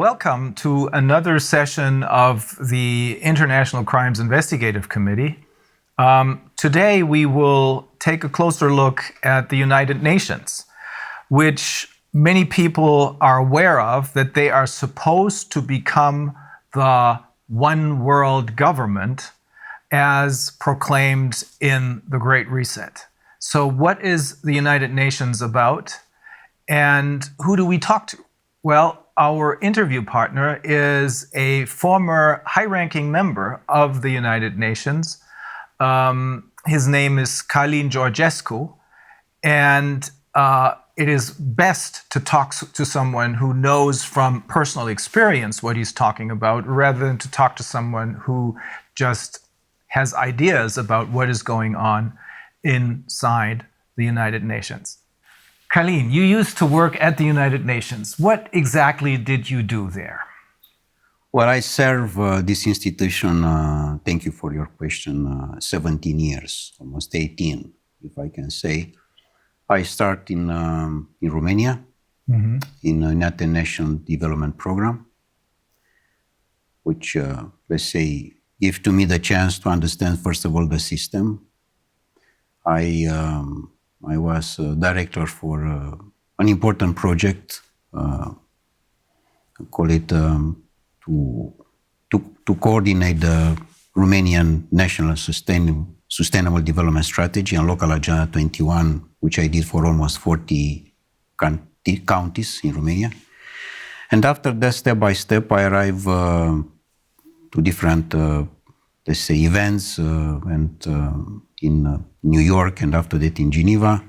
Welcome to another session of the International Crimes Investigative Committee. Today we will take a closer look at the United Nations, which many people are aware of, that they are supposed to become the one world government as proclaimed in the Great Reset. So what is the United Nations about, and who do we talk to? Well, our interview partner is a former high-ranking member of the United Nations. His name is Călin Georgescu, and it is best to talk to someone who knows from personal experience what he's talking about, rather than to talk to someone who just has ideas about what is going on inside the United Nations. Călin, you used to work at the United Nations. What exactly did you do there? Well, I serve this institution, thank you for your question, 17 years, almost 18, if I can say. I start in Romania, in the United Nations Development Program, which, let's say, gave to me the chance to understand, first of all, the system. I was director for an important project, call it to coordinate the Romanian National Sustainable Development Strategy and Local Agenda 21, which I did for almost 40 counties in Romania. And after that, step by step, I arrived to different, let's say, events and in New York, and after that in Geneva,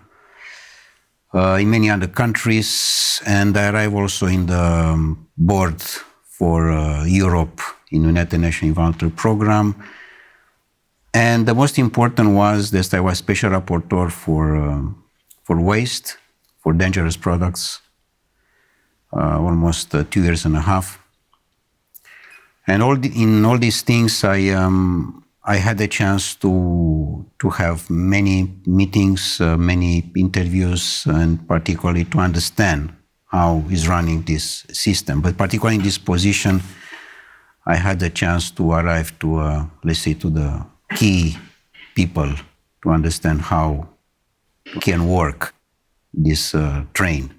in many other countries, and I arrived also in the board for Europe in the United Nations Environmental Program. And the most important was that I was special rapporteur for waste, for dangerous products, almost 2 years and a half. And in all these things, I had a chance to have many meetings, many interviews, and particularly to understand how is running this system. But particularly in this position, I had a chance to arrive to, let's say, to the key people to understand how can work this train.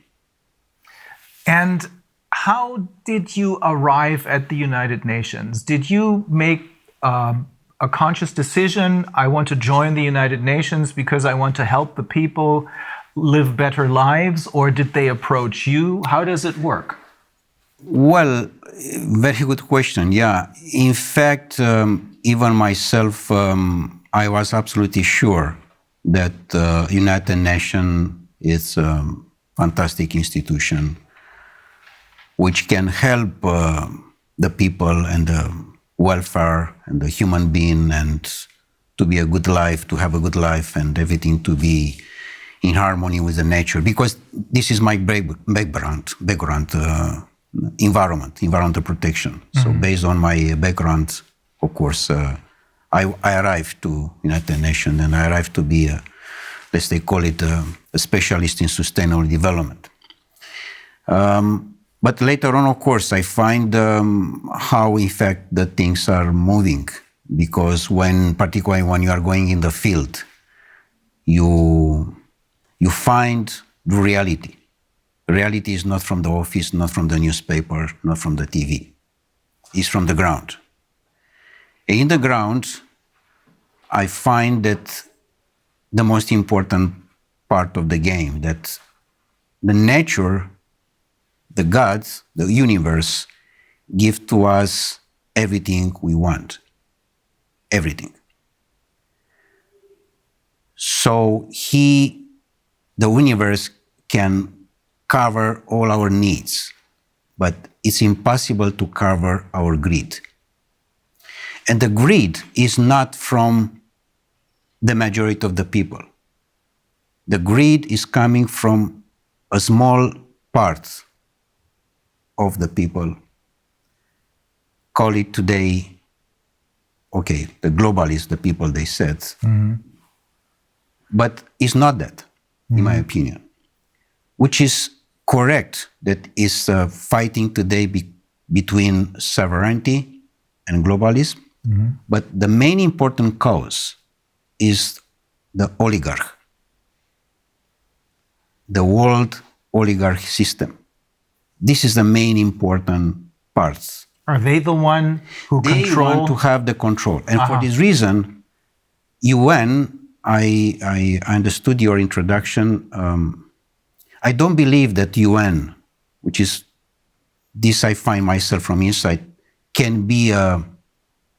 And how did you arrive at the United Nations? Did you make a conscious decision, I want to join the United Nations because I want to help the people live better lives, or did they approach you? How does it work? Well, very good question. Yeah, in fact, even myself, I was absolutely sure that United Nations is a fantastic institution which can help the people and the welfare and the human being, and to be a good life, to have a good life, and everything to be in harmony with the nature. Because this is my background, environmental protection. So based on my background, of course, I arrived to United Nations, and I arrived to be, let's say, call it a specialist in sustainable development. But later on, of course, I find how, in fact, the things are moving. Because particularly when you are going in the field, you find the reality. Reality is not from the office, not from the newspaper, not from the TV. It's from the ground. In the ground, I find that the most important part of the game, that the nature, the gods, the universe, give to us everything we want. Everything. So the universe can cover all our needs, but it's impossible to cover our greed. And the greed is not from the majority of the people. The greed is coming from a small part of the people. Call it today, okay, the globalists, the people, they said. But it's not that, in my opinion, which is correct, that is fighting today between sovereignty and globalism. But the main important cause is the oligarch, the world oligarch system. This is the main important parts. Are they the one who They control? want to have the control. And for this reason, UN, I understood your introduction. I don't believe that UN, which is this I find myself from inside, can be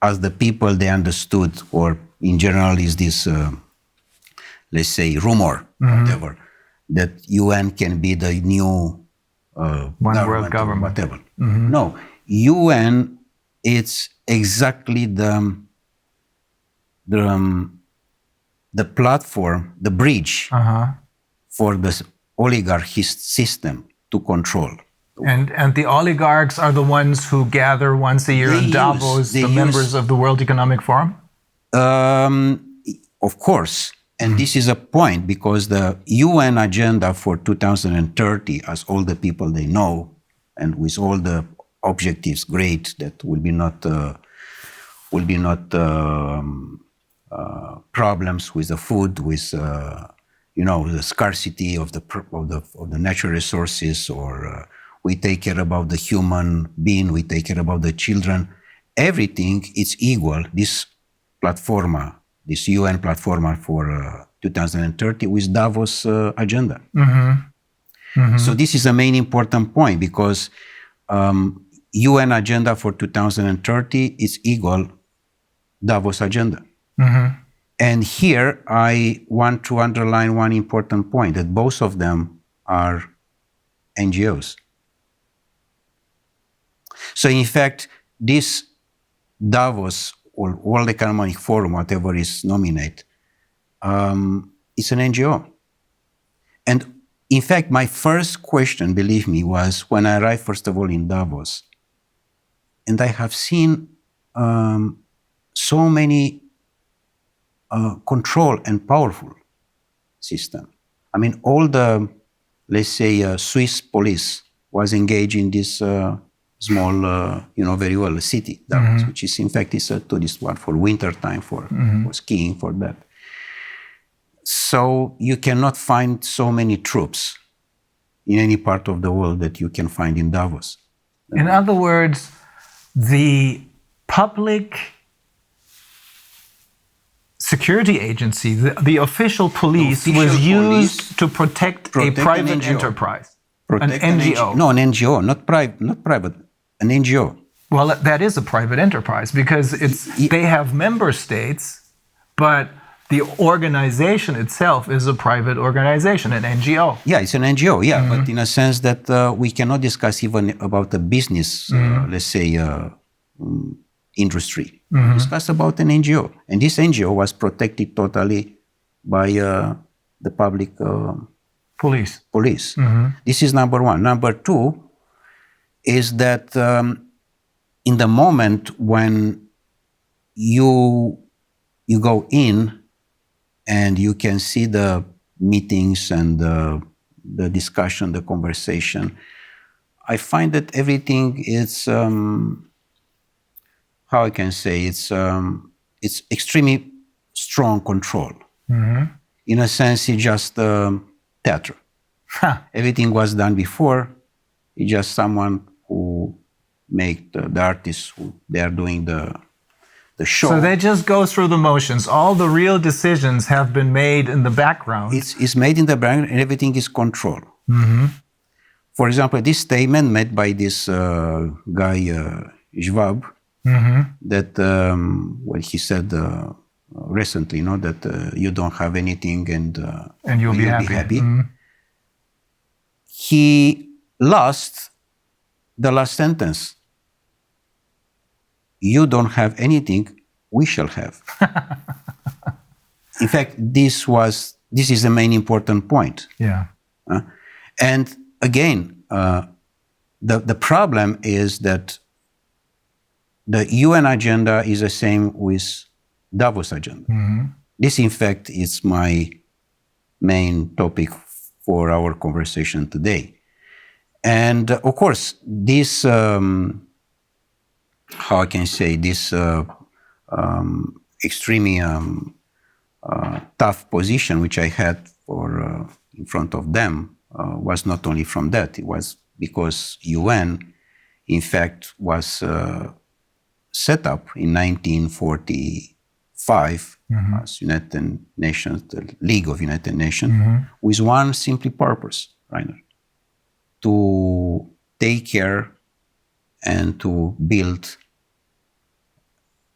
as the people they understood, or in general is this, let's say, rumor, whatever, that UN can be the new One world government. whatever. No, UN, it's exactly the platform, the bridge for the oligarchist system to control. And the oligarchs are the ones who gather once a year in Davos, the members of the World Economic Forum? Of course. And this is a point, because the UN agenda for 2030, as all the people they know, and with all the objectives great that will be not problems with the food, with the scarcity of the natural resources, or we take care about the human being, we take care about the children. Everything is equal. This platform, this UN platform for 2030 with Davos agenda. So this is a main important point, because UN agenda for 2030 is equal Davos agenda. And here I want to underline one important point, that both of them are NGOs. So in fact, this Davos or World Economic Forum, whatever is nominated, it's an NGO. And in fact, my first question, believe me, was when I arrived, first of all, in Davos, and I have seen so many control and powerful system. I mean, all the, let's say, Swiss police was engaged in this small, very well city, Davos, which is, in fact, is a tourist one for winter time, for skiing, for that. So you cannot find so many troops in any part of the world that you can find in Davos. In other words, the public security agency, the official police, was used to protect a private enterprise, an NGO. No, an NGO, not private, an NGO. Well, that is a private enterprise, because they have member states, but the organization itself is a private organization, an NGO. Yeah, it's an NGO, yeah, but in a sense that we cannot discuss even about the business, let's say, industry. We discuss about an NGO. And this NGO was protected totally by the public police. This is number one. Number two is that in the moment when you go in and you can see the meetings and the discussion, the conversation, I find that everything is, how I can say, it's extremely strong control. In a sense, it's just theater. Everything was done before. It's just someone who make the artists who they are doing the show. So they just go through the motions. All the real decisions have been made in the background. It's made in the background, and everything is controlled. For example, this statement made by this guy Schwab, that what he said recently, that you don't have anything and you'll be happy. He lost the last sentence. You don't have anything, we shall have. In fact, this is the main important point. Yeah. And again, the problem is that the UN agenda is the same with Davos agenda. This, in fact, is my main topic for our conversation today. And of course, this how I can say this extremely tough position which I had for in front of them was not only from that. It was because UN, in fact, was set up in 1945 as United Nations, the League of United Nations, with one simple purpose, Reiner, to take care and to build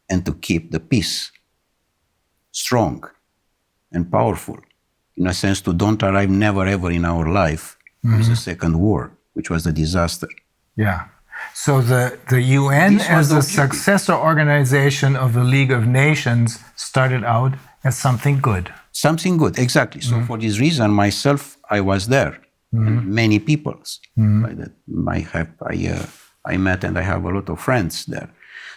and to keep the peace strong and powerful. In a sense, to don't arrive never ever in our life with the Second War, which was a disaster. Yeah. So the UN as a successor organization of the League of Nations started out as something good. Something good, exactly. So for this reason, myself, I was there. And many peoples that I met, and I have a lot of friends there.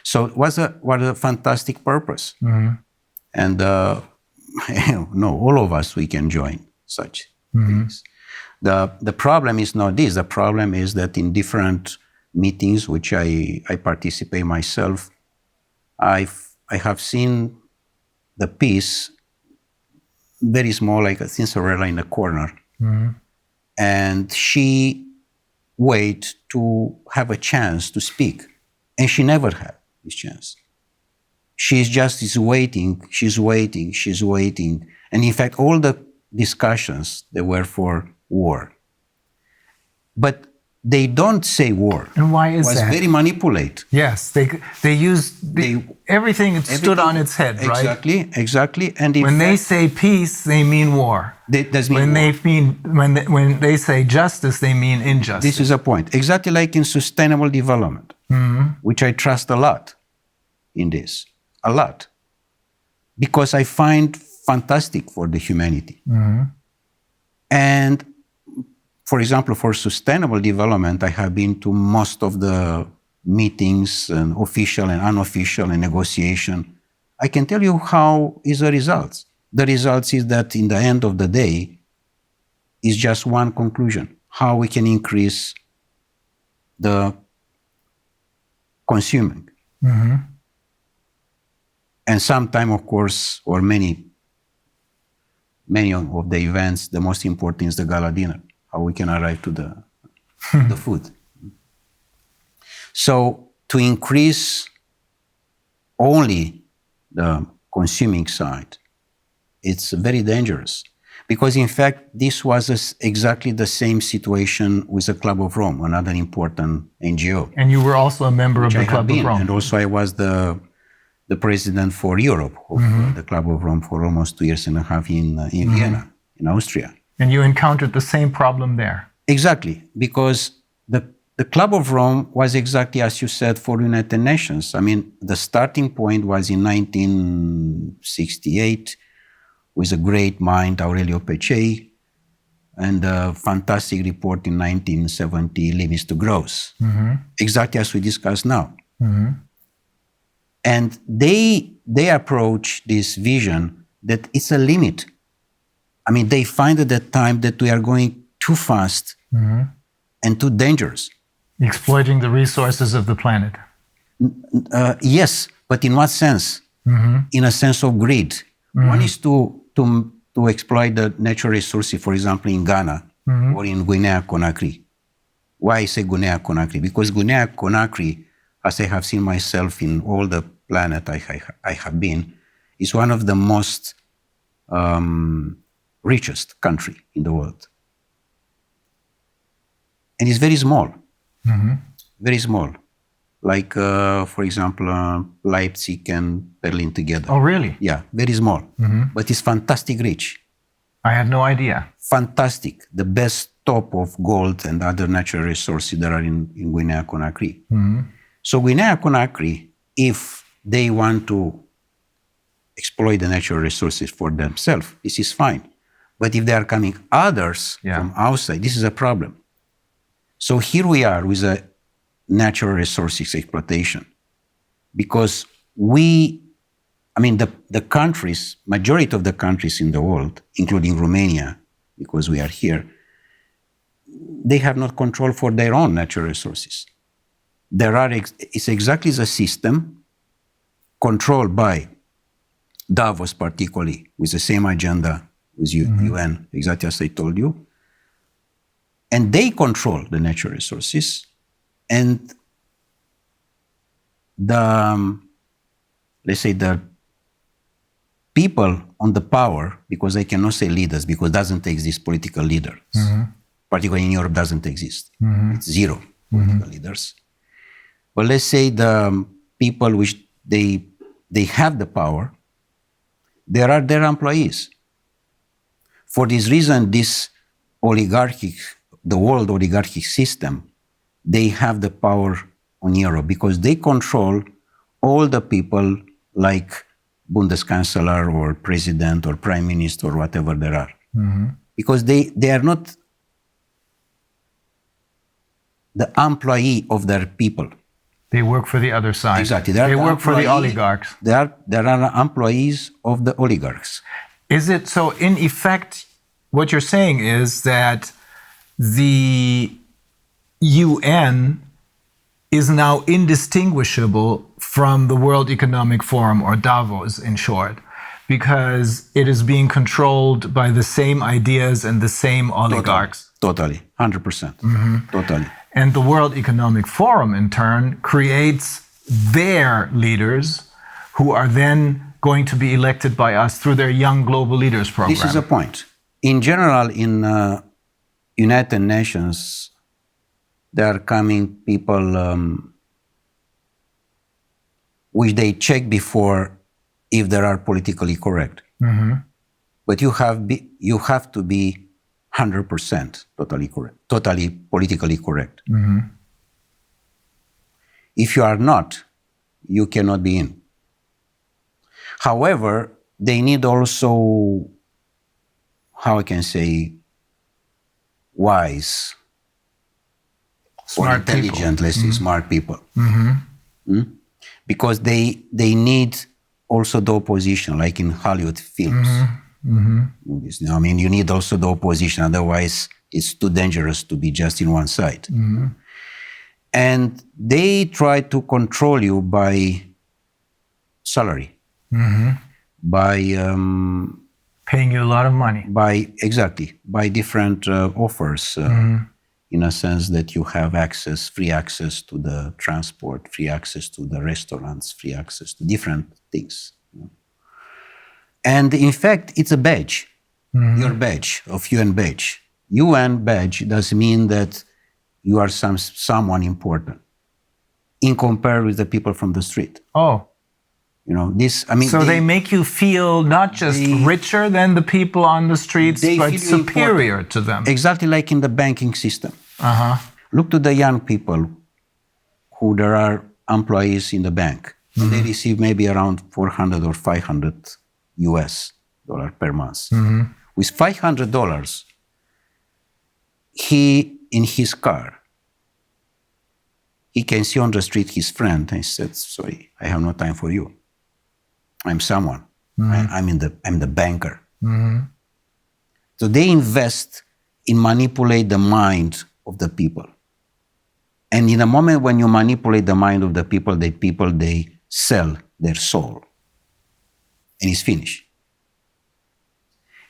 So it was a fantastic purpose. And no, all of us, we can join such things. The problem is not this. The problem is that in different meetings, which I participate myself, I have seen the peace very small, like a Cinderella in a corner. And she wait to have a chance to speak. And she never had this chance. She's waiting, she's waiting. And in fact, all the discussions, they were for war. But they don't say war. And why is that? It was very manipulated. Yes, they used everything stood on its head, right? Exactly. And when they say peace, they mean war. When they say justice, they mean injustice. This is a point. Exactly like in sustainable development, which I trust a lot in this. A lot. Because I find fantastic for the humanity. And for example, for sustainable development, I have been to most of the meetings, and official and unofficial, and negotiation. I can tell you how is the results. The results is that in the end of the day, is just one conclusion: how we can increase the consuming. And sometime, of course, or many of the events, the most important is the gala dinner. How we can arrive to the food. So to increase only the consuming side, it's very dangerous. Because in fact, this was exactly the same situation with the Club of Rome, another important NGO. And you were also a member of the Club of Rome. And also I was the president for Europe of the Club of Rome for almost 2.5 years in Vienna, in Austria. And you encountered the same problem there. Exactly, because the Club of Rome was exactly as you said for United Nations. I mean, the starting point was in 1968 with a great mind, Aurelio Pecei, and a fantastic report in 1970, Limits to Growth, exactly as we discuss now. And they approach this vision that it's a limit. I mean, they find at that time that we are going too fast and too dangerous. Exploiting the resources of the planet. Yes, but in what sense? In a sense of greed. One is to exploit the natural resources, for example, in Ghana or in Guinea-Conakry. Why I say Guinea-Conakry? Because Guinea-Conakry, as I have seen myself in all the planet I have been, is one of the most richest country in the world. And it's very small, very small. Like, for example, Leipzig and Berlin together. Oh, really? Yeah, very small, but it's fantastic rich. I had no idea. Fantastic, the best top of gold and other natural resources that are in Guinea-Conakry. So Guinea-Conakry, if they want to exploit the natural resources for themselves, this is fine. But if they are coming others from outside, this is a problem. So here we are with a natural resources exploitation. Because the countries, majority of the countries in the world, including Romania, because we are here, they have not control for their own natural resources. it's exactly the system controlled by Davos, particularly, with the same agenda with UN, exactly as I told you. And they control the natural resources. And let's say the people on the power, because I cannot say leaders, because it doesn't exist political leaders, particularly in Europe, doesn't exist. It's zero political leaders. But let's say the people which they have the power, they are their employees. For this reason, the world oligarchic system, they have the power on Europe because they control all the people like Bundeskanzler or president or prime minister or whatever there are. Because they are not the employee of their people. They work for the other side. Exactly. They work for the oligarchs. They are employees of the oligarchs. Is it so? In effect, what you're saying is that the UN is now indistinguishable from the World Economic Forum, or Davos in short, because it is being controlled by the same ideas and the same oligarchs. Totally. 100%. Totally. And the World Economic Forum, in turn, creates their leaders who are then going to be elected by us through their Young Global Leaders program. This is a point. In general, in United Nations, there are coming people which they check before if they are politically correct. But you have to be 100% totally correct, totally politically correct. If you are not, you cannot be in. However, they need also, how I can say, wise, smart or intelligent, people. let's say smart people. Because they need also the opposition, like in Hollywood films. Movies. I mean, you need also the opposition, otherwise it's too dangerous to be just in one side. And they try to control you by salary, by paying you a lot of money, by different offers, in a sense that you have free access to the transport, free access to the restaurants, free access to different things. And in fact, it's a badge, your badge, of UN badge. UN badge does mean that you are someone important in comparison with the people from the street. Oh. You know, this, I mean. So they make you feel not just richer than the people on the streets, but superior to them. Exactly like in the banking system. Look to the young people who there are employees in the bank. And they receive maybe around 400 or 500 US dollar per month. With $500, he, in his car, he can see on the street his friend and he said, sorry, I have no time for you. I'm someone. I'm the banker. So they invest in manipulate the mind of the people. And in the moment when you manipulate the mind of the people, they sell their soul. And it's finished.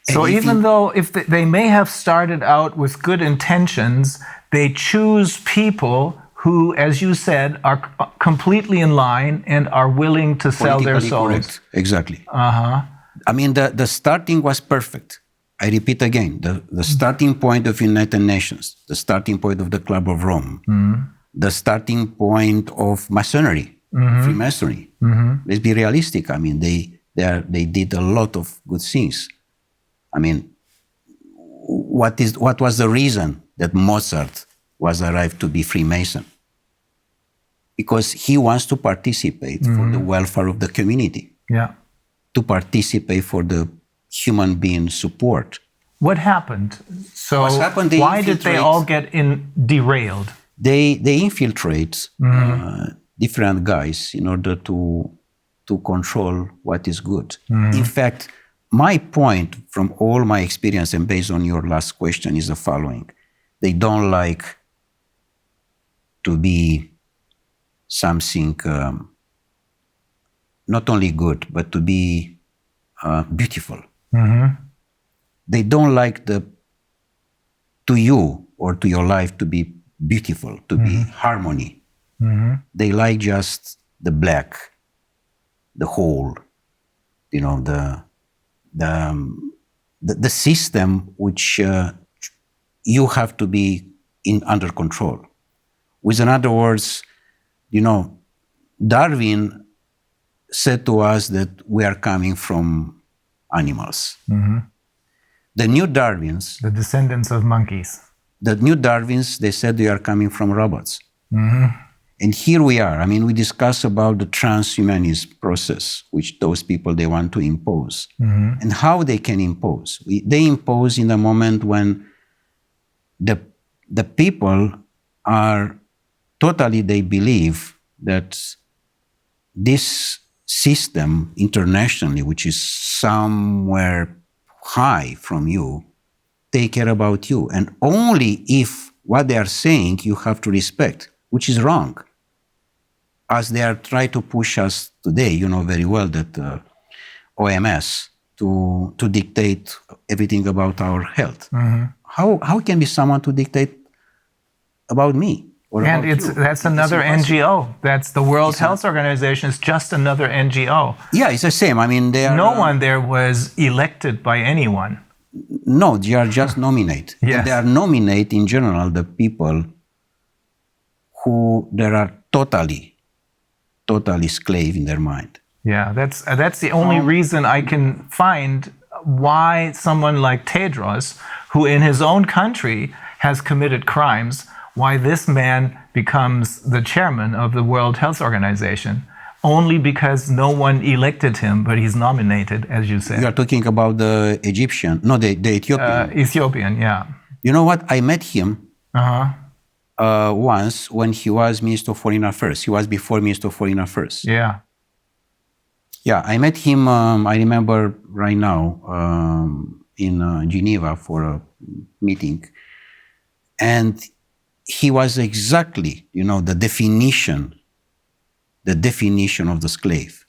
So even though they may have started out with good intentions, they choose people who, as you said, are completely in line and are willing to sell their souls. Correct. Exactly. I mean, the starting was perfect. I repeat again, the starting point of United Nations, the starting point of the Club of Rome, the starting point of Masonry, Freemasonry. Let's be realistic. I mean, they did a lot of good things. I mean, what was the reason that Mozart was arrived to be Freemason? Because he wants to participate for the welfare of the community. Yeah. To participate for the human being support. What happened? So why did they all get derailed? They infiltrate different guys in order to control what is good. In fact, my point from all my experience and based on your last question is the following. They don't like to be something not only good, but to be beautiful. They don't like to you or to your life to be beautiful, to be harmony. They like just the black, the whole, the system which you have to be under control. With other words, Darwin said to us that we are coming from animals. The new Darwins, the descendants of monkeys. The new Darwins, they said they are coming from robots. And here we are. I mean, we discuss about the transhumanist process, which those people, they want to impose. And how they can impose. They impose in the moment when the people are totally, they believe that this system internationally, which is somewhere high from you, take care about you. And only if what they are saying you have to respect, which is wrong. As they are trying to push us today, you know very well that OMS to dictate everything about our health. How can be someone to dictate about me? And that's another NGO. That's the World Health Organization. Is just another NGO. Yeah, it's the same. I mean, no one there was elected by anyone. No, they are just nominate. Yes. And they are nominate in general the people who there are totally slave in their mind. Yeah, that's the only reason I can find why someone like Tedros, who in his own country has committed crimes, why this man becomes the chairman of the World Health Organization, only because no one elected him, but he's nominated, as you said. You are talking about the Egyptian, no, the Ethiopian. Ethiopian, yeah. You know what? I met him once when he was Minister of Foreign Affairs. He was before Minister of Foreign Affairs. Yeah. Yeah, I met him, I remember right now, in Geneva for a meeting. And he was exactly, the definition of the slave.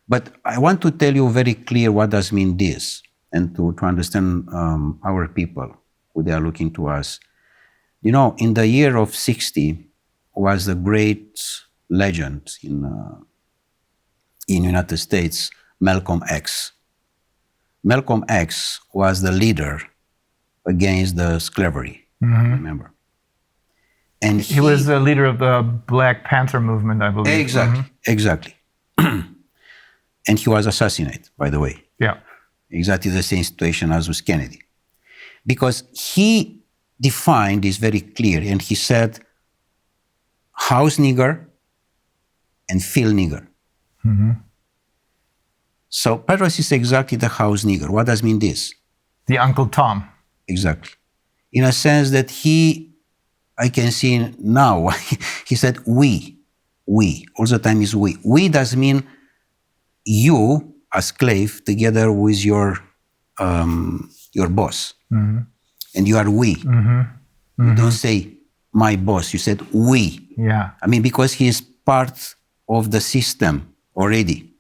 But I want to tell you very clear what does mean this, and to understand our people, who they are looking to us. In the year of 60 was the great legend in United States, Malcolm X. Malcolm X was the leader against the slavery, remember? And he was the leader of the Black Panther movement, I believe. Exactly. And he was assassinated, by the way. Yeah. Exactly the same situation as with Kennedy. Because he defined this very clear, and he said, house nigger and field nigger. So Petros is exactly the house nigger. What does mean this? The Uncle Tom. Exactly. In a sense that I can see now, he said we, all the time is we. We does mean you, a slave, together with your boss. And you are we. You don't say my boss, you said we. Yeah. I mean, because he is part of the system already.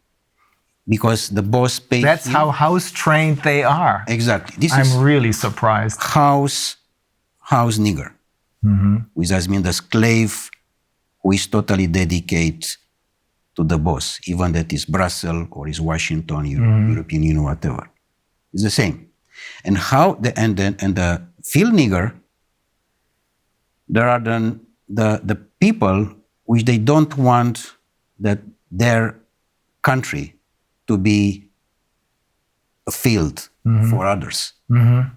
Because the boss pays That's him. how house trained they are. Exactly. I'm really surprised. House nigger. Which does mean the slave who is totally dedicated to the boss, even that is Brussels or is Washington, European Union, whatever. It's the same. And the field nigger, there are the people which they don't want that their country to be a field for others,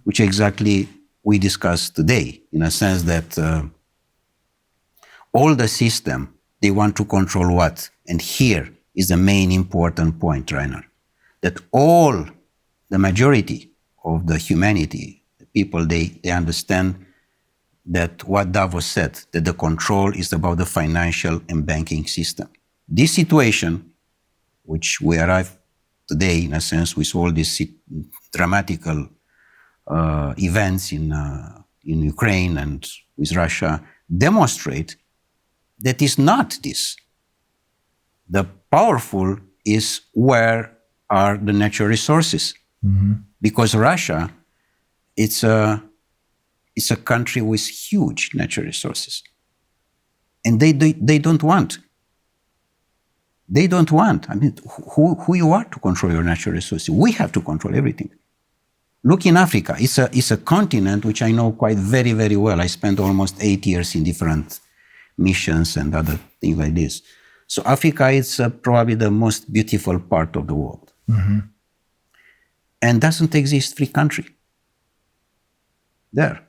which exactly we discussed today, in a sense that all the system, they want to control what? And here is the main important point, Reiner, that the majority of the humanity, the people, they understand that what Davos said, that the control is about the financial and banking system. This situation, which we arrive today, in a sense, with all these dramatical events in Ukraine and with Russia, demonstrate that is not this. The powerful is where are the natural resources. Because Russia, it's a country with huge natural resources. And they don't want. They don't want. I mean, who you are to control your natural resources? We have to control everything. Look in Africa. It's a continent which I know quite very, very well. I spent almost 8 years in different missions and other things like this. So Africa is probably the most beautiful part of the world. And doesn't exist free country there.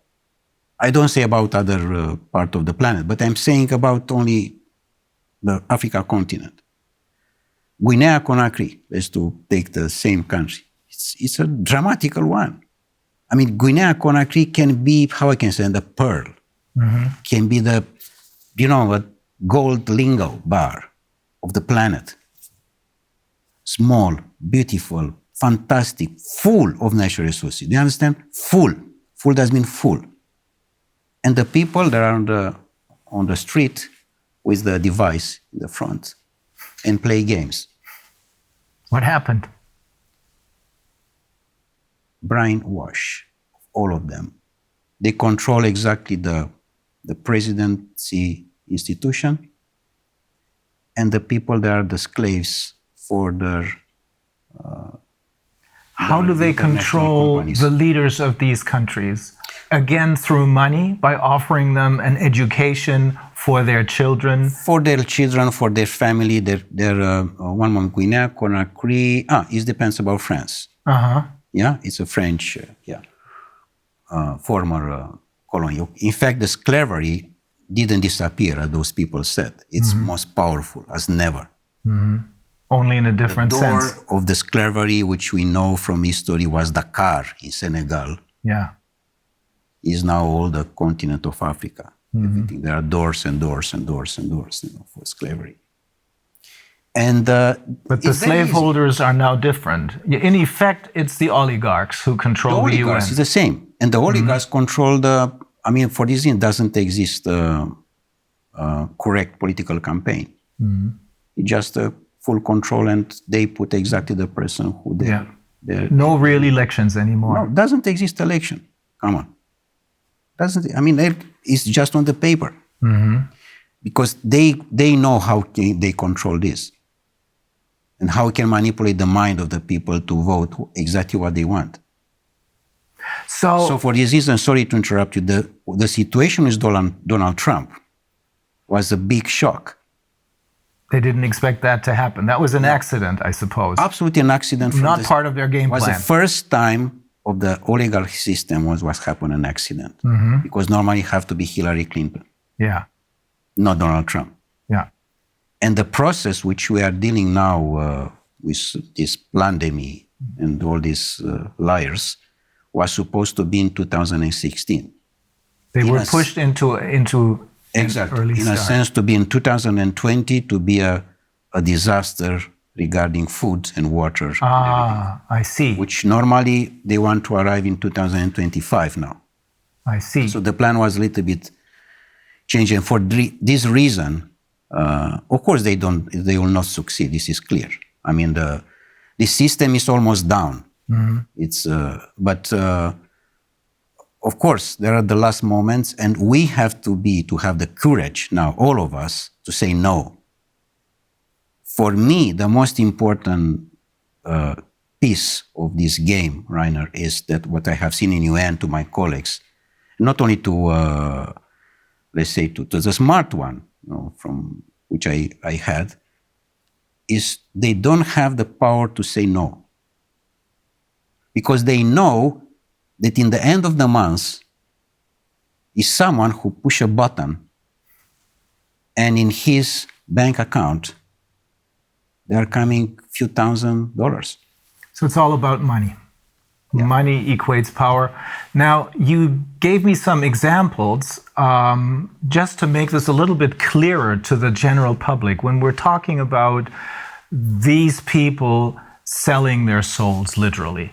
I don't say about other part of the planet, but I'm saying about only the Africa continent. Guinea-Conakry, let's to take the same country. It's a dramatical one. I mean, Guinea-Conakry can be, how I can say, the pearl. Can be the, a gold lingo bar of the planet. Small, beautiful, fantastic, full of natural resources. Do you understand? Full. Full does mean full. And the people that are on the street with the device in the front and play games. What happened? Brainwash, all of them. They control exactly the presidency institution and the people that are the slaves for their how do they control the leaders of these countries? Again, through money, by offering them an education for their children? For their children, for their family, their one moment, Guinea-Conakry, it depends about France. Yeah, it's a French, former colony. In fact, the slavery didn't disappear, as those people said. It's most powerful as never. Only in a different sense. The door of the slavery, which we know from history, was Dakar in Senegal. Yeah. Is now all the continent of Africa. Everything. There are doors and doors and doors and doors, for slavery. And but the slaveholders are now different. In effect, it's the oligarchs who control the UN. The oligarchs is the same, and the oligarchs control the. I mean, for this reason, doesn't exist correct political campaign. It's just full control, and they put exactly the person who they. Yeah. No real elections anymore. No, doesn't exist election. Come on. Doesn't. I mean, it's just on the paper. Because they know how they control this. And how can manipulate the mind of the people to vote exactly what they want. So for this reason, sorry to interrupt you, the situation with Donald Trump was a big shock. They didn't expect that to happen. That was an accident, I suppose. Absolutely an accident. Not part of their game plan. It was the first time of the oligarchy system was what happened, an accident. Because normally it have to be Hillary Clinton. Yeah. Not Donald Trump. Yeah. And the process which we are dealing now with this pandemic and all these liars was supposed to be in 2016. They were pushed into exactly early in start. a sense to be in 2020 to be a disaster regarding food and water. I see. Which normally they want to arrive in 2025 now. I see. So the plan was a little bit changed, and for this reason, of course they will not succeed. This is clear. I mean, the system is almost down. It's but of course there are the last moments, and we have to have the courage now, all of us, to say no. For me, the most important piece of this game, Reiner, is that what I have seen in UN to my colleagues, not only to let's say to the smart one, from which I had, is they don't have the power to say no. Because they know that in the end of the month is someone who push a button and in his bank account there are coming few $1,000s. So it's all about money. Yeah. Money equates power. Now, you gave me some examples just to make this a little bit clearer to the general public. When we're talking about these people selling their souls, literally,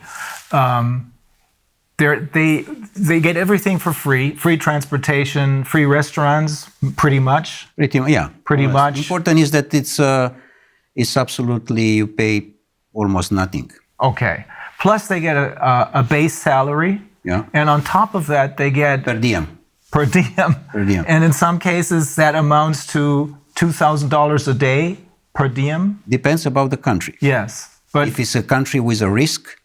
they get everything for free transportation, free restaurants, pretty much. Pretty much. Important is that it's absolutely, you pay almost nothing. Okay. Plus they get a base salary. Yeah. And on top of that, they get Per diem. Per diem. And in some cases, that amounts to $2,000 a day per diem. Depends about the country. Yes. But if it's a country with a risk,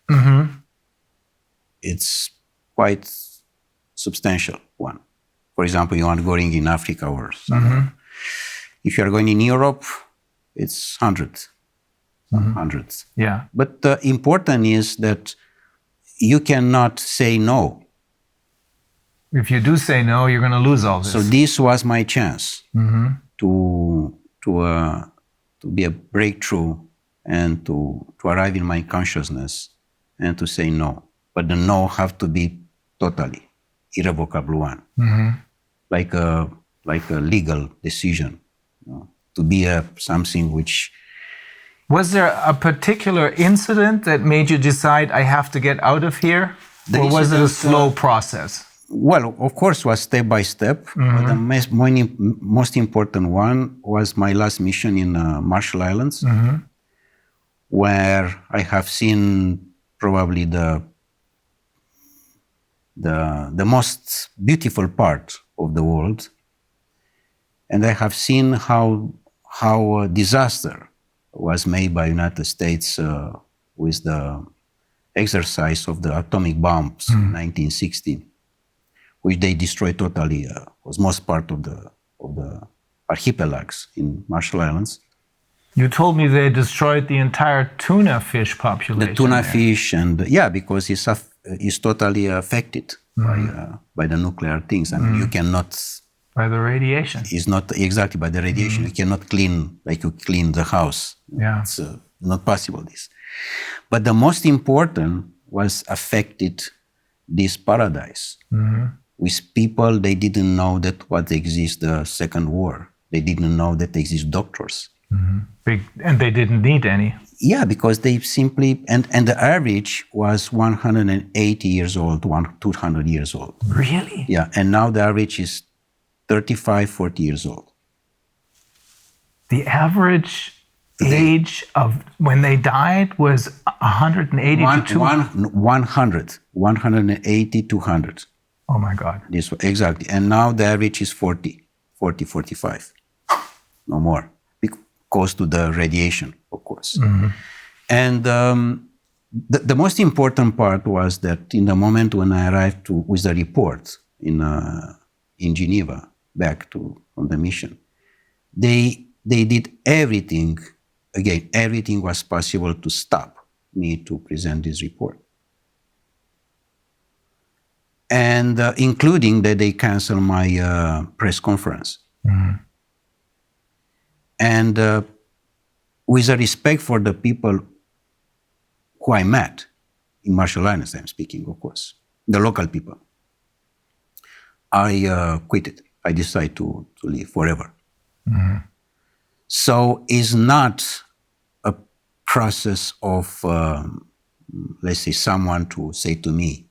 it's quite substantial one. For example, you are going in Africa or somewhere. If you are going in Europe, it's hundreds. Yeah. But the important is that you cannot say no. If you do say no, you're going to lose all this. So this was my chance to be a breakthrough and to arrive in my consciousness and to say no. But the no have to be totally irrevocable one, like a legal decision, to be something which. Was there a particular incident that made you decide I have to get out of here, or was it a slow process? Well, of course, was step by step. But the most important one was my last mission in Marshall Islands, where I have seen probably the most beautiful part of the world, and I have seen how a disaster was made by United States with the exercise of the atomic bombs in 1960, which they destroyed totally. Was most part of the archipelagos in Marshall Islands. You told me they destroyed the entire tuna fish population. The tuna fish, and because it's totally affected by the nuclear things. I mean, you cannot. By the radiation. It's not exactly by the radiation. You cannot clean like you clean the house. Yeah. It's not possible, this. But the most important was affected this paradise. With people, they didn't know that what exists the Second War. They didn't know that exist doctors. And they didn't need any. Yeah, because they simply, and the average was 180 years old, 200 years old. Really? Yeah, and now the average is 35, 40 years old. The average age of when they died was 180 to 200? 180, 200. Oh my God. This exactly. And now the average is 40, 45. No more. Because to the radiation, of course. And the most important part was that in the moment when I arrived with the report in Geneva, back on the mission, they did everything. Again, everything was possible to stop me to present this report. And including that they canceled my press conference. And with a respect for the people who I met in Marshall Islands, I'm speaking, of course, the local people, I quit it. I decided to leave forever. So it's not a process of, let's say, someone to say to me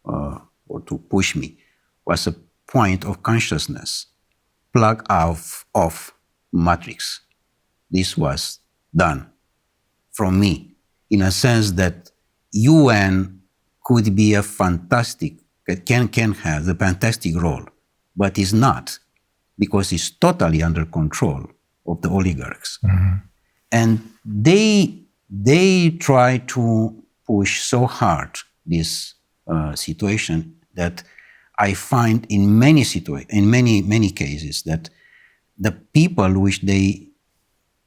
or to push me. It was a point of consciousness, plug off matrix. This was done from me in a sense that UN could be a fantastic, can have a fantastic role, but is not, because it's totally under control of the oligarchs. And they try to push so hard this situation that I find in many cases that the people which they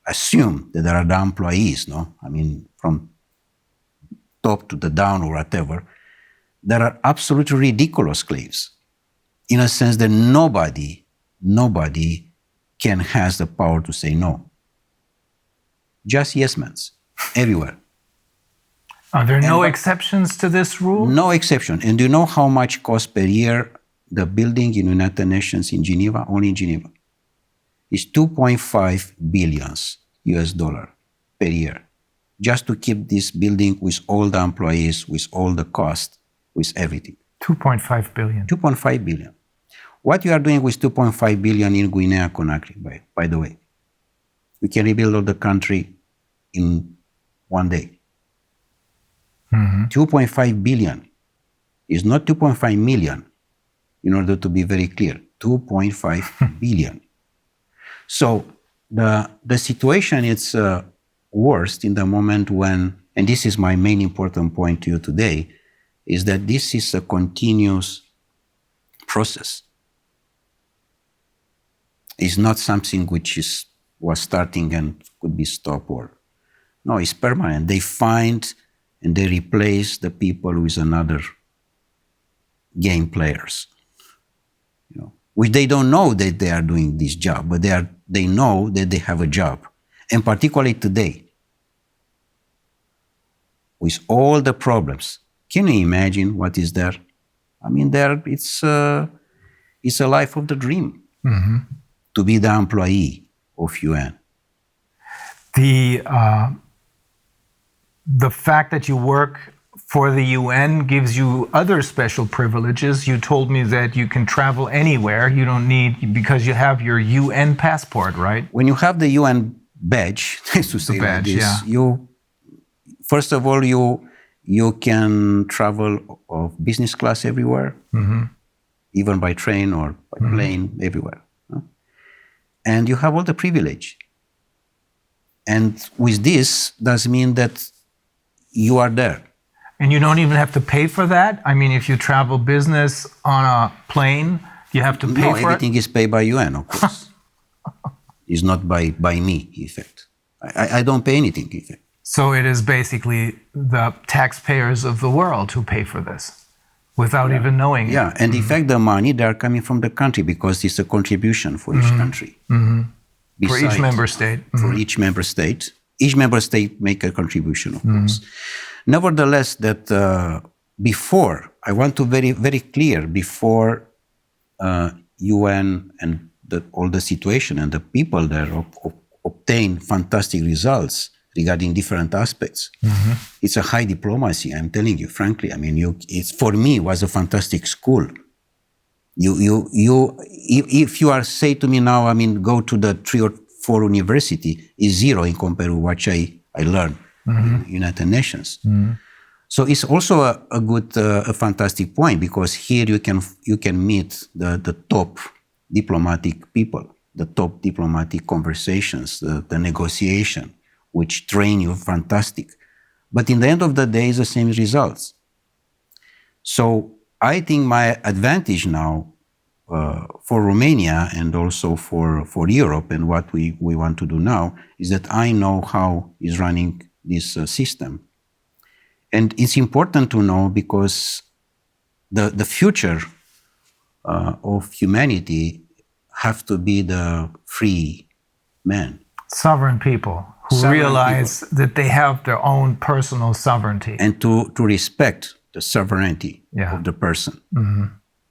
assume that they are the employees, I mean, from top to the down or whatever, there are absolutely ridiculous slaves, in a sense that nobody has the power to say no. Just yes men, everywhere. Are there no exceptions to this rule? No exception. And do you know how much costs per year the building in United Nations in Geneva, only in Geneva? It's $2.5 billion per year, just to keep this building with all the employees, with all the cost, with everything. 2.5 billion. 2.5 billion. What you are doing with 2.5 billion in Guinea-Conakry, by the way, we can rebuild all the country in one day. 2.5 billion is not 2.5 million, in order to be very clear, 2.5 billion. So the situation is worst in the moment when, and this is my main important point to you today, is that this is a continuous process. It's not something which was starting and could be stopped, or no, it's permanent. They find and they replace the people with another game players, which they don't know that they are doing this job, but they know that they have a job. And particularly today, with all the problems, can you imagine what is there? I mean, it's a life of the dream to be the employee of UN. The fact that you work for the UN gives you other special privileges. You told me that you can travel anywhere. You don't need, because you have your UN passport, right? When you have the UN badge, to say like this, you, first of all, you can travel of business class everywhere, even by train or by plane, everywhere. And you have all the privilege. And with this, does mean that you are there. And you don't even have to pay for that? I mean, if you travel business on a plane, you have to pay for it? No, everything is paid by UN, of course. It's not by me, in fact. I don't pay anything, in fact. So it is basically the taxpayers of the world who pay for this, without even knowing it. Yeah, and in fact, the money, they are coming from the country, because it's a contribution for each country. For each member state. For each member state. Each member state make a contribution, of course. Nevertheless, that before, I want to very, very clear, before UN and all the situation and the people there obtain fantastic results regarding different aspects. It's a high diplomacy, I'm telling you, frankly. I mean, it's, for me, it was a fantastic school. If you are say to me now, I mean, go to the 3 or 4 university, is zero in comparison to what I learned in United Nations. So it's also a good, a fantastic point, because here you can meet the top diplomatic people, the top diplomatic conversations, the negotiation, which train you fantastic. But in the end of the day, it's the same results. So I think my advantage now for Romania and also for Europe, and what we want to do now, is that I know how is running this system. And it's important to know, because the future of humanity have to be the free men. Sovereign people who realize that they have their own personal sovereignty. And to respect the sovereignty of the person,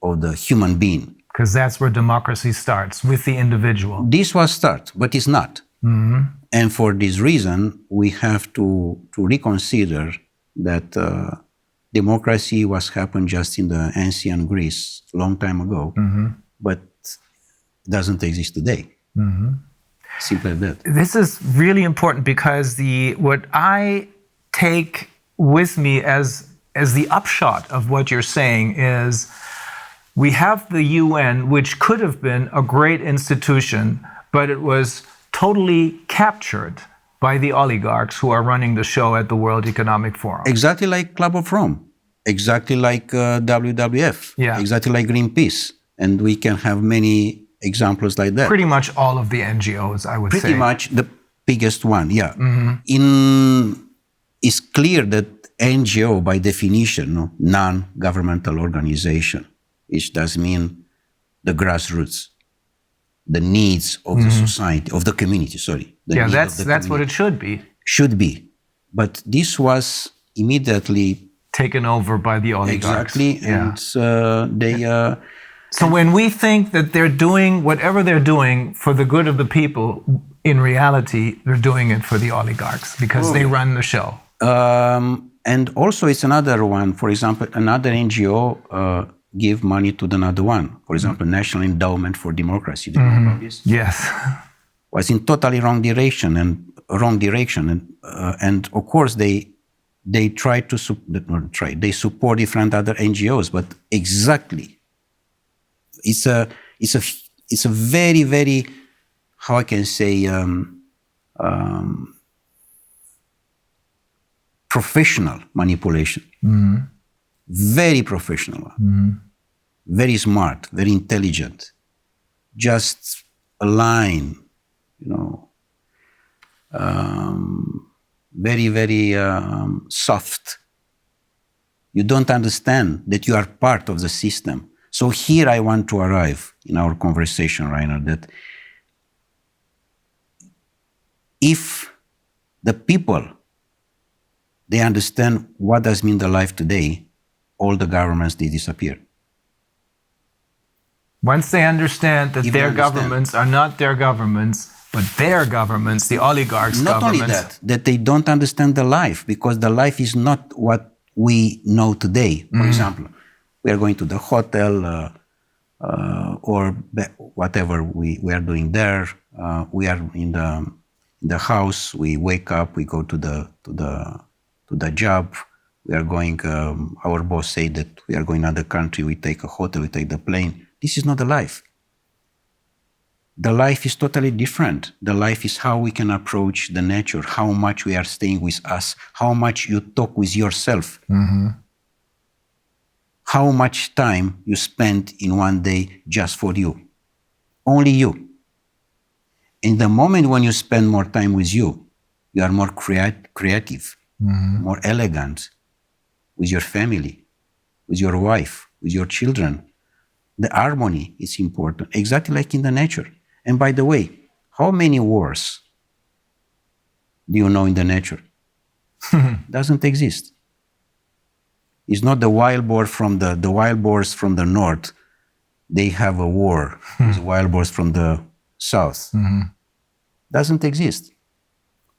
of the human being. Because that's where democracy starts, with the individual. This was start, but it's not. And for this reason, we have to reconsider that democracy was happened just in the ancient Greece a long time ago, but doesn't exist today. Simple as that. This is really important, because what I take with me as the upshot of what you're saying is, we have the UN, which could have been a great institution, but it was totally captured by the oligarchs who are running the show at the World Economic Forum. Exactly like Club of Rome, exactly like WWF, exactly like Greenpeace. And we can have many examples like that. Pretty much all of the NGOs, I would say. Pretty much the biggest one, It's clear that NGO, by definition, non-governmental organization, which does mean the grassroots, the needs of the society, of the community, sorry. That's what it should be. Should be. But this was immediately taken over by the oligarchs. Exactly, and they... So when we think that they're doing whatever they're doing for the good of the people, in reality, they're doing it for the oligarchs, because they run the show. And also it's another one, for example, another NGO give money to another one. For example, National Endowment for Democracy. Do you know about this? Yes. Was in totally wrong direction, and of course they try to they support different other NGOs, but exactly it's a very, very, how I can say, professional manipulation. Very professional, very smart, very intelligent. Just a line, very, very soft. You don't understand that you are part of the system. So here I want to arrive in our conversation, Reiner, that if the people, they understand what does mean the life today, all the governments, they disappear. Once they understand that their governments are not their governments, but their governments, the oligarchs' governments. Not only that they don't understand the life, because the life is not what we know today. For example, we are going to the hotel or whatever we are doing there. We are in the house. We wake up. We go to the job. We are going. Our boss say that we are going to another country. We take a hotel. We take the plane. This is not the life. The life is totally different. The life is how we can approach the nature, how much we are staying with us, how much you talk with yourself, how much time you spend in one day just for you, only you. In the moment when you spend more time with you are more creative, more elegant with your family, with your wife, with your children. The harmony is important, exactly like in the nature. And by the way, how many wars do you know in the nature? Doesn't exist. It's not the wild boar from the wild boars from the north. They have a war with wild boars from the south. Doesn't exist.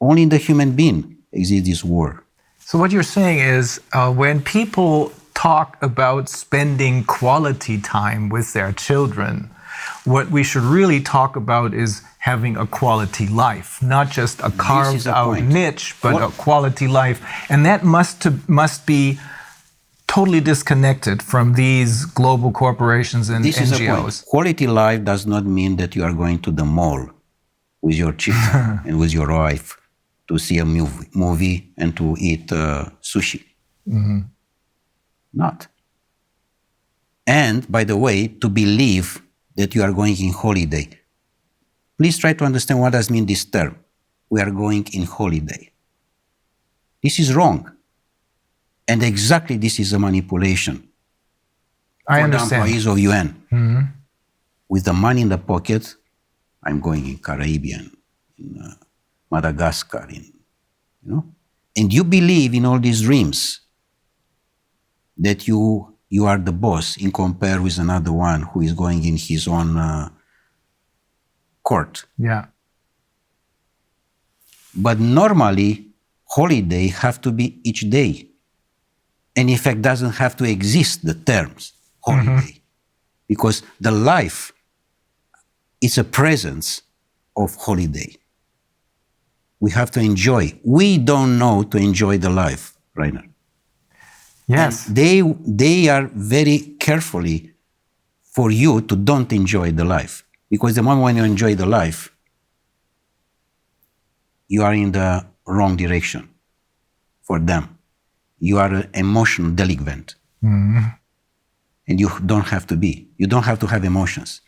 Only in the human being exists this war. So what you're saying is when people talk about spending quality time with their children, what we should really talk about is having a quality life, not just a carved out niche, but a quality life. And that must be totally disconnected from these global corporations and this NGOs. Is a point. Quality life does not mean that you are going to the mall with your children and with your wife to see a movie and to eat sushi. Not. And by the way, to believe that you are going in holiday. Please try to understand what does mean this term. We are going in holiday. This is wrong. And exactly this is a manipulation. I understand. For the employees of UN. With the money in the pocket, I'm going in Caribbean, in Madagascar, and you believe in all these dreams that you are the boss in compare with another one who is going in his own court. Yeah. But normally, holiday have to be each day. And in fact, doesn't have to exist, the terms holiday. Because the life is a presence of holiday. We have to enjoy. We don't know to enjoy the life, Reiner. Yes. And they are very carefully for you to don't enjoy the life. Because the moment when you enjoy the life, you are in the wrong direction for them. You are an emotional delinquent. And you don't have to be. You don't have to have emotions.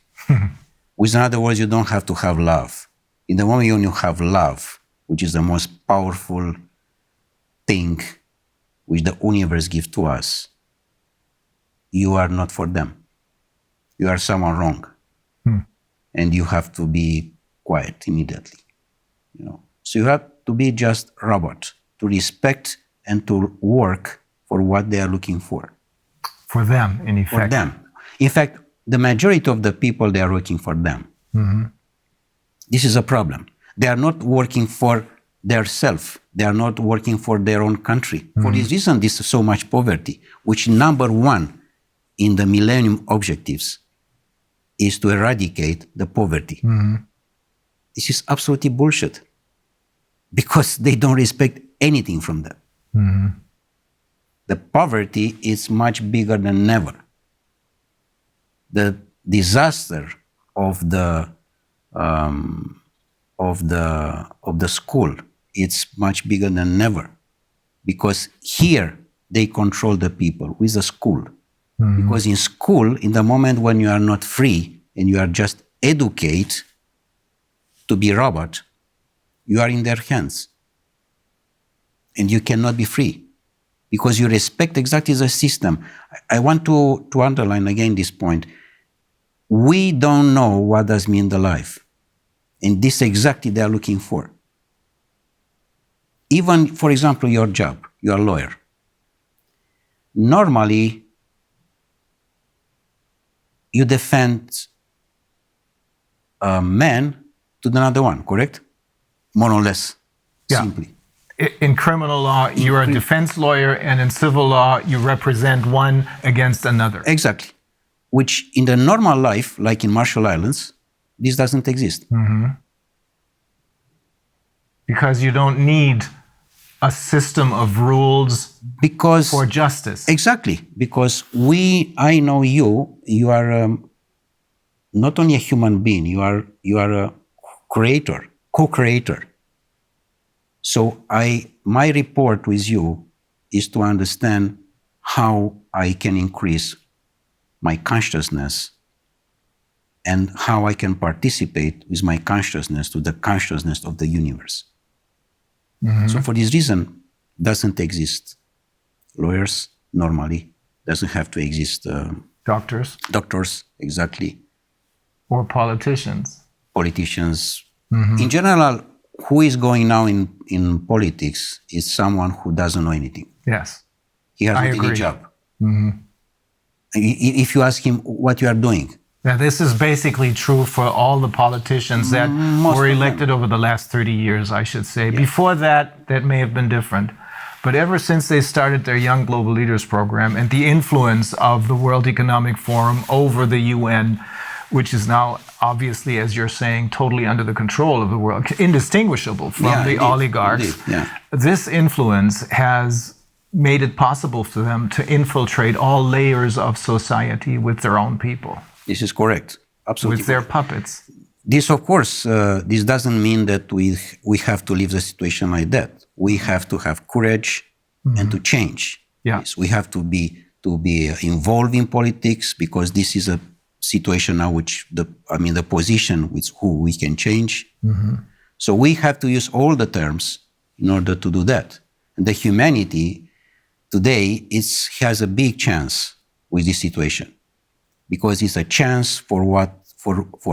With other words, you don't have to have love. In the moment when you have love, which is the most powerful thing which the universe gives to us, you are not for them. You are someone wrong. And you have to be quiet immediately. So you have to be just robot, to respect and to work for what they are looking for. For them, in effect. For them. In fact, the majority of the people, they are working for them. This is a problem. They are not working for their self. They are not working for their own country. For this reason, this is so much poverty, which number one in the Millennium Objectives is to eradicate the poverty. This is absolutely bullshit because they don't respect anything from that. The poverty is much bigger than ever. The disaster of the school, it's much bigger than ever, because here they control the people with the school. Because in school, in the moment when you are not free and you are just educated to be robot, you are in their hands, and you cannot be free because you respect exactly the system. I want to underline again this point. We don't know what does mean the life. And this exactly they are looking for. Even, for example, your job, you are a lawyer. Normally, you defend a man to another one, correct? More or less, simply. In criminal law, you're a defense lawyer, and in civil law, you represent one against another. Exactly. Which in the normal life, like in Marshall Islands, this doesn't exist. Because you don't need a system of rules for justice. Exactly. Because I know you are not only a human being, you are a creator, co-creator. So my report with you is to understand how I can increase my consciousness and how I can participate with my consciousness to the consciousness of the universe. So for this reason, doesn't exist lawyers normally, doesn't have to exist doctors, exactly. Or politicians. In general, who is going now in politics is someone who doesn't know anything. Yes. He has not any job. If you ask him what you are doing. Now, this is basically true for all the politicians that were elected over the last 30 years, I should say. Yeah. Before that may have been different. But ever since they started their Young Global Leaders program and the influence of the World Economic Forum over the UN, which is now obviously, as you're saying, totally under the control of the world, indistinguishable from the oligarchs. This influence has made it possible for them to infiltrate all layers of society with their own people. This is correct. Absolutely. With their puppets. This, of course, this doesn't mean that we have to leave the situation like that. We have to have courage and to change. Yes, we have to be involved in politics, because this is a situation now the position with who we can change. So we have to use all the terms in order to do that. And the humanity today has a big chance with this situation, because it's a chance for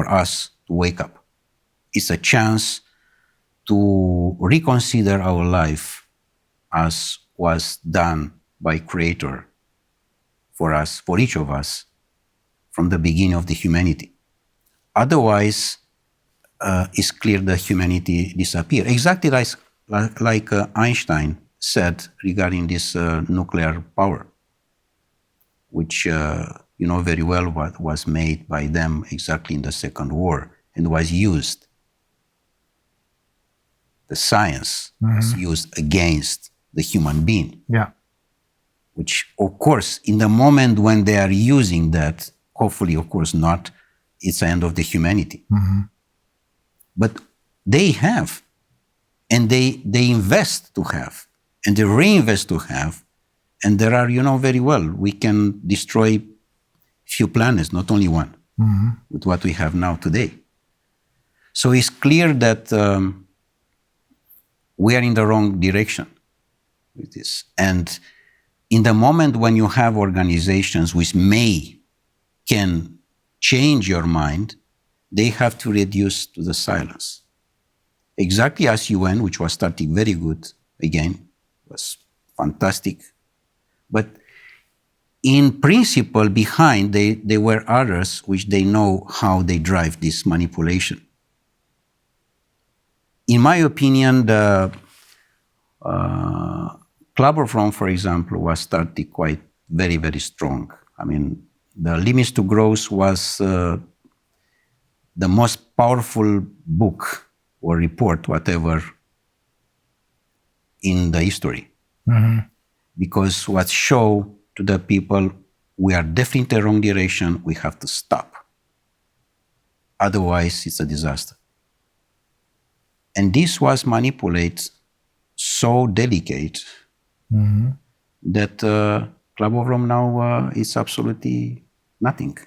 us to wake up. It's a chance to reconsider our life as was done by Creator for us, for each of us, from the beginning of the humanity. Otherwise, it's clear that humanity disappears. Exactly like Einstein said regarding this nuclear power, which you know very well what was made by them exactly in the Second War and was used. The science was used against the human being. Yeah. Which, of course, in the moment when they are using that, hopefully, of course not, it's the end of the humanity. But they have, and they invest to have, and they reinvest to have, and there are, you know very well, we can destroy few planets, not only one, with what we have now today. So it's clear that we are in the wrong direction with this. And in the moment when you have organizations which can change your mind, they have to reduce to the silence. Exactly as UN, which was starting very good, again, was fantastic. But in principle, behind, there were others which they know how they drive this manipulation. in my opinion, the Club of Rome, for example, was started quite very, very strong. I mean, the Limits to Growth was the most powerful book or report, whatever, in the history. Mm-hmm. Because what show to the people, we are definitely in the wrong direction, we have to stop. Otherwise, it's a disaster. And this was manipulated so delicate that Club of Rome now is absolutely nothing.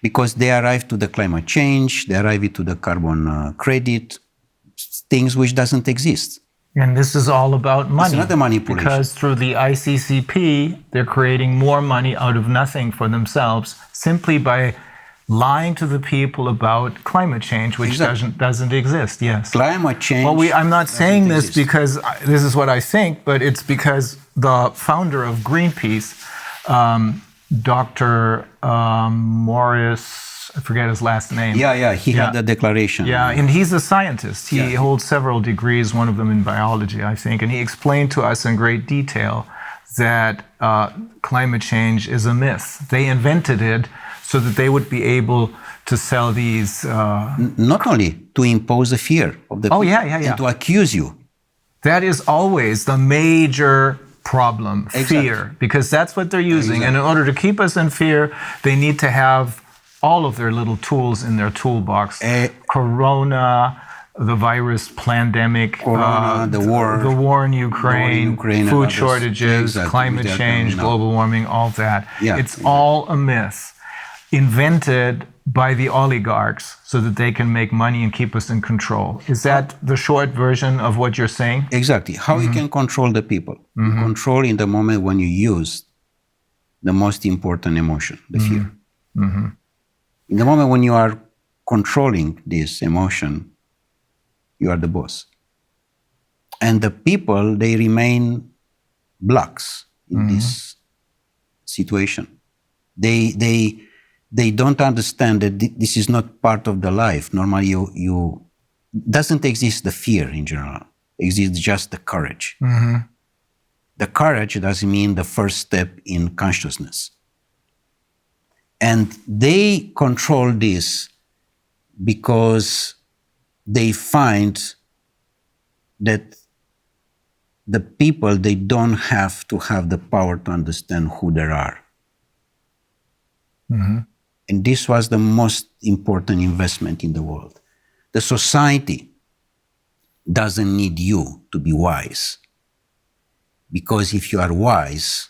Because they arrived to the climate change, they arrived to the carbon credit, things which doesn't exist. And this is all about money. It's not a manipulation. Because through the ICCP, they're creating more money out of nothing for themselves simply by lying to the people about climate change, which doesn't exist. Yes. Climate change. Well, I'm not saying this because this is what I think, but it's because the founder of Greenpeace, Dr. Morris, I forget his last name. He had a declaration. Yeah, and he's a scientist. He holds several degrees, one of them in biology, I think, and he explained to us in great detail that climate change is a myth. They invented it so that they would be able to sell these... Not only to impose a fear of the people and to accuse you. That is always the major problem, fear, because that's what they're using. And in order to keep us in fear, they need to have all of their little tools in their toolbox. Corona, the virus pandemic, the war in Ukraine, food shortages, climate change, global warming, all that. It's all a myth invented by the oligarchs so that they can make money and keep us in control. Is that the short version of what you're saying? Exactly. How you can control the people. You control in the moment when you use the most important emotion, the fear. In the moment when you are controlling this emotion, you are the boss. And the people, they remain blocks in this situation. They don't understand that this is not part of the life. Normally, you doesn't exist the fear in general. Exists just the courage. The courage doesn't mean the first step in consciousness. And they control this because they find that the people, they don't have to have the power to understand who they are. And this was the most important investment in the world. The society doesn't need you to be wise. Because if you are wise,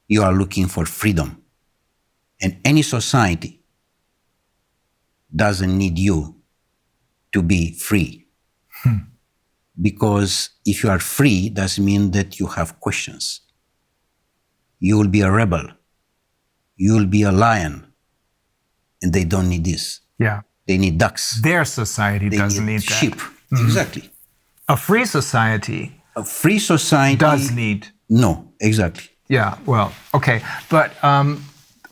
you are looking for freedom. And any society doesn't need you to be free. Because if you are free, doesn't mean that you have questions. You will be a rebel. You will be a lion. And they don't need this. Yeah. They need ducks. Their society doesn't need that. Sheep. Exactly. A free society. A free society does need. No, exactly. Yeah, well, okay. But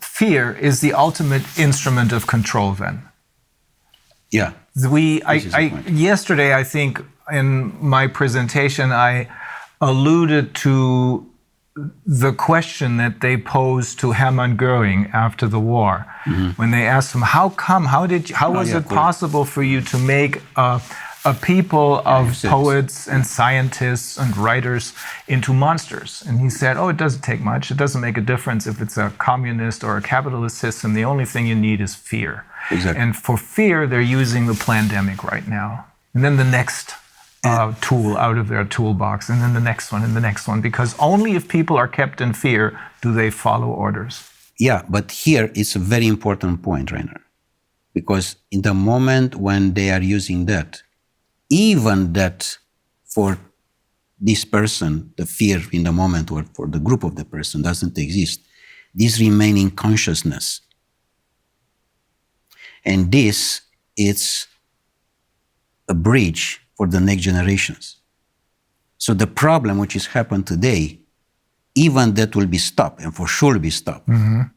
fear is the ultimate instrument of control then. Yeah. Yesterday, I think, in my presentation, I alluded to the question that they posed to Hermann Göring after the war, when they asked him, how was it possible for you to make a people of poets and scientists and writers into monsters? And he said, it doesn't take much. It doesn't make a difference if it's a communist or a capitalist system. The only thing you need is fear. Exactly. And for fear, they're using the pandemic right now. And then the next tool out of their toolbox, and then the next one, and the next one, because only if people are kept in fear do they follow orders. Yeah, but here it's a very important point, Reiner, because in the moment when they are using that, even that for this person, the fear in the moment or for the group of the person doesn't exist, this remaining consciousness. And this is a bridge for the next generations. So the problem which is happened today, even that will be stopped, and for sure will be stopped.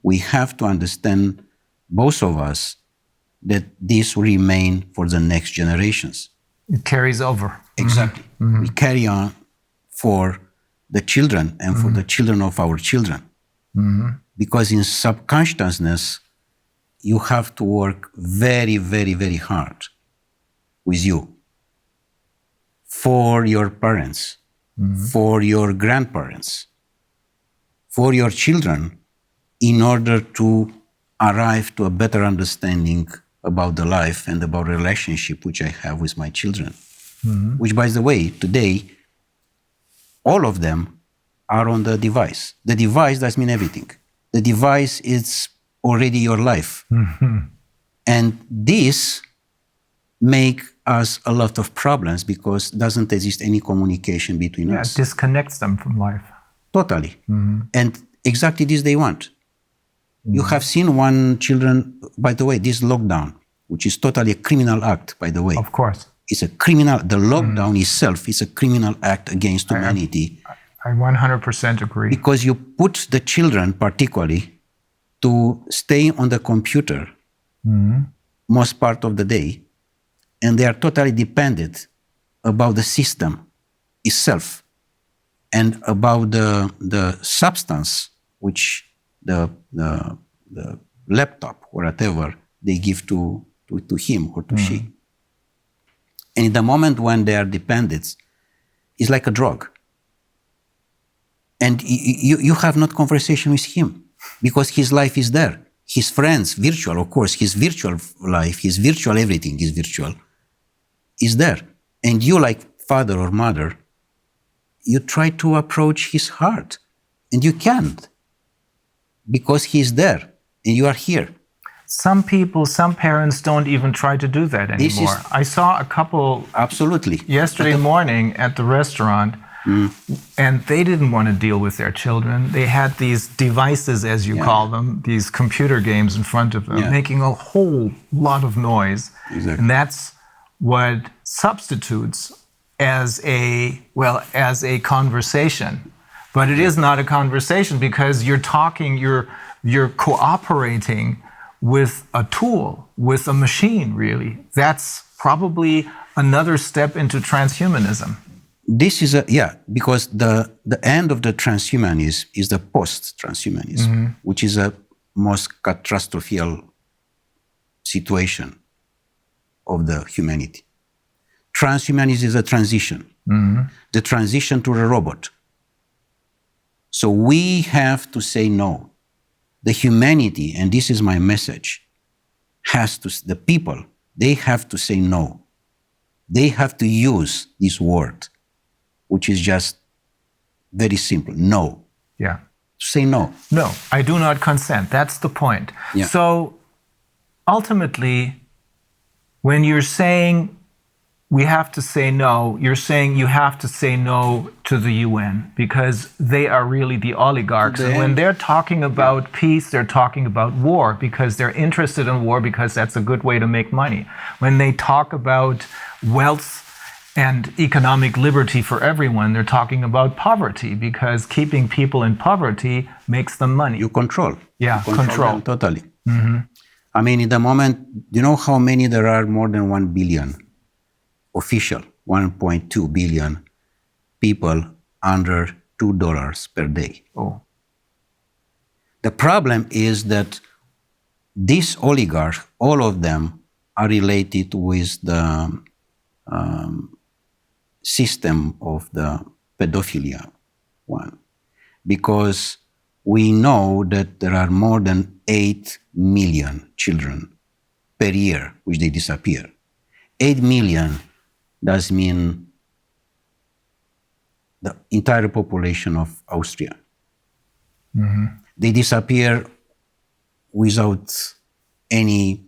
We have to understand, both of us, that this will remain for the next generations. It carries over. Exactly. We carry on for the children and for the children of our children. Because in subconsciousness, you have to work very, very, very hard with you for your parents, for your grandparents, for your children, in order to arrive to a better understanding about the life and about the relationship which I have with my children. Which, by the way, today, all of them are on the device. The device does mean everything. The device is already your life. And this make us a lot of problems because doesn't exist any communication between us. It disconnects them from life. Totally. And exactly this they want. You have seen one children, by the way, this lockdown, which is totally a criminal act, by the way. Of course. It's a criminal, the lockdown itself is a criminal act against humanity. I 100% agree. Because you put the children, particularly, to stay on the computer most part of the day, and they are totally dependent about the system itself and about the substance which the laptop or whatever they give to him or to she. And in the moment when they are dependent, it's like a drug. And you have not conversation with him because his life is there. His friends, virtual, of course, his virtual life, his virtual everything is virtual, is there. And you, like father or mother, you try to approach his heart. And you can't because he's there and you are here. Some people, some parents don't even try to do that anymore. I saw a couple yesterday morning at the restaurant, and they didn't want to deal with their children. They had these devices, as you call them, these computer games in front of them, making a whole lot of noise. Exactly. And that's what substitutes as a conversation. But it is not a conversation because you're talking, you're cooperating with a tool, with a machine, really. That's probably another step into transhumanism. This is because the end of the transhumanism is the post-transhumanism, which is a most catastrophic situation of the humanity. Transhumanism is a transition, the transition to a robot. So we have to say no. The humanity, and this is my message, the people, they have to say no. They have to use this word, which is just very simple, no. Yeah. Say no. No, I do not consent. That's the point. Yeah. So ultimately, when you're saying we have to say no, you're saying you have to say no to the UN because they are really the oligarchs. And when they're talking about peace, they're talking about war because they're interested in war because that's a good way to make money. When they talk about wealth and economic liberty for everyone, they're talking about poverty because keeping people in poverty makes them money. You control. Yeah, you control. Them totally. I mean, in the moment, do you know how many there are? More than 1 billion official, 1.2 billion people under $2 per day. Oh. The problem is that these oligarchs, all of them are related with the system of the pedophilia one. Because we know that there are more than 8 million children per year which they disappear. 8 million does mean the entire population of Austria. They disappear without any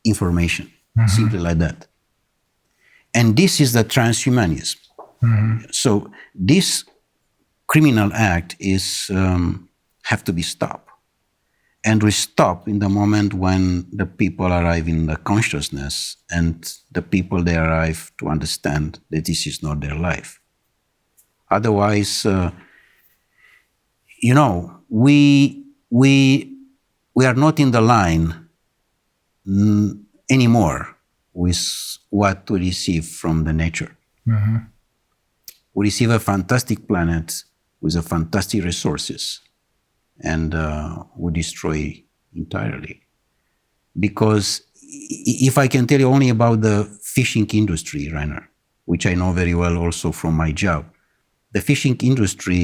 information, simply like that. And this is the transhumanism. So this criminal act is have to be stopped. And we stop in the moment when the people arrive in the consciousness and the people, they arrive to understand that this is not their life. Otherwise, we are not in the line anymore with what to receive from the nature. We receive a fantastic planet with a fantastic resources, and we destroy entirely. Because if I can tell you only about the fishing industry, Reiner, which I know very well also from my job, the fishing industry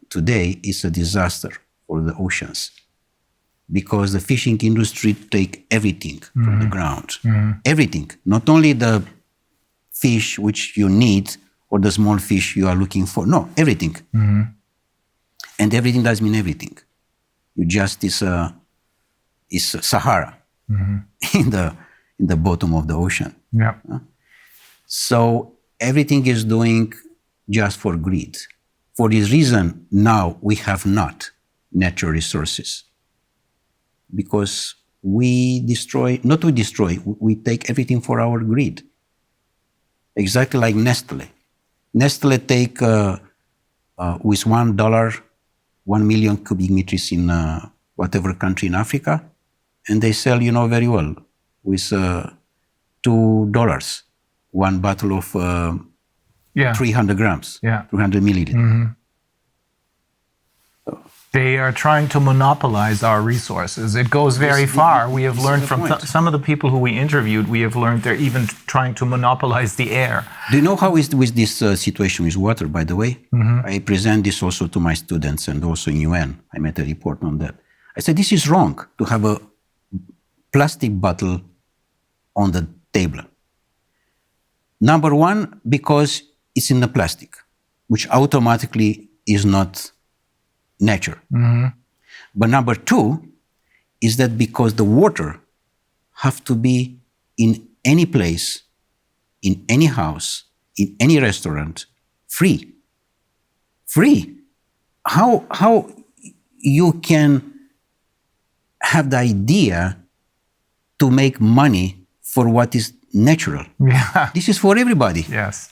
today is a disaster for the oceans, because the fishing industry take everything from the ground, everything, not only the fish which you need or the small fish you are looking for, no, everything. And everything does mean everything. You just is Sahara in the bottom of the ocean. Yeah. So everything is doing just for greed. For this reason, now we have not natural resources, because we take everything for our greed. Exactly like Nestle. Nestle take with $1, 1 million cubic meters in whatever country in Africa, and they sell, you know very well, with $2, one bottle of 300 grams, 300 milliliters. They are trying to monopolize our resources. It goes very far. We have learned from some of the people who we interviewed, we have learned they're even trying to monopolize the air. Do you know how is with this situation with water, by the way? I present this also to my students and also in UN. I made a report on that. I said, this is wrong to have a plastic bottle on the table. Number one, because it's in the plastic, which automatically is not nature. But number two is that because the water have to be in any place, in any house, in any restaurant, free. Free. How you can have the idea to make money for what is natural? Yeah. This is for everybody. Yes.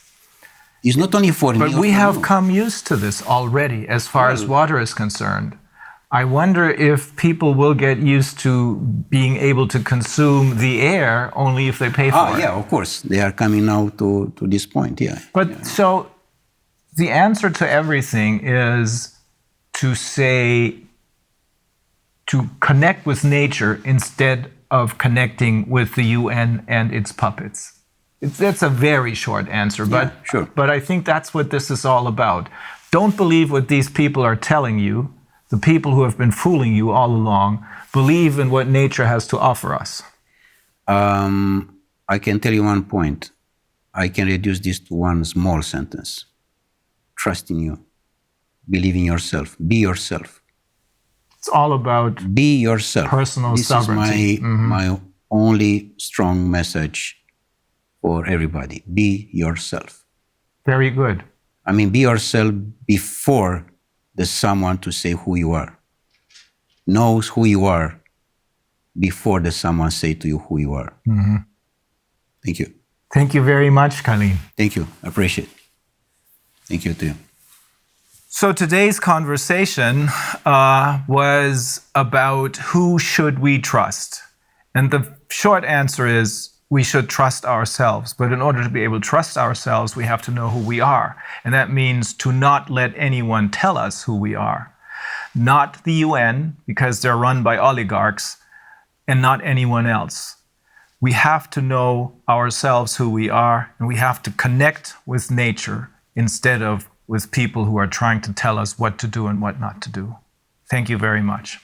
It's not only for me. But we have come used to this already as far as water is concerned. I wonder if people will get used to being able to consume the air only if they pay for it. Yeah, of course. They are coming now to this point, yeah. But so the answer to everything is to say, to connect with nature instead of connecting with the UN and its puppets. That's a very short answer, but I think that's what this is all about. Don't believe what these people are telling you. The people who have been fooling you all along. Believe in what nature has to offer us. I can tell you one point. I can reduce this to one small sentence. Trust in you. Believe in yourself. Be yourself. It's all about be yourself. Personal sovereignty. This is my only strong message for everybody. Be yourself. Very good. I mean, be yourself before there's someone to say who you are. Knows who you are before there's someone say to you who you are. Thank you. Thank you very much, Călin. Thank you. I appreciate it. Thank you too. So today's conversation was about who should we trust? And the short answer is we should trust ourselves. But in order to be able to trust ourselves, we have to know who we are. And that means to not let anyone tell us who we are. Not the UN, because they're run by oligarchs, and not anyone else. We have to know ourselves who we are, and we have to connect with nature instead of with people who are trying to tell us what to do and what not to do. Thank you very much.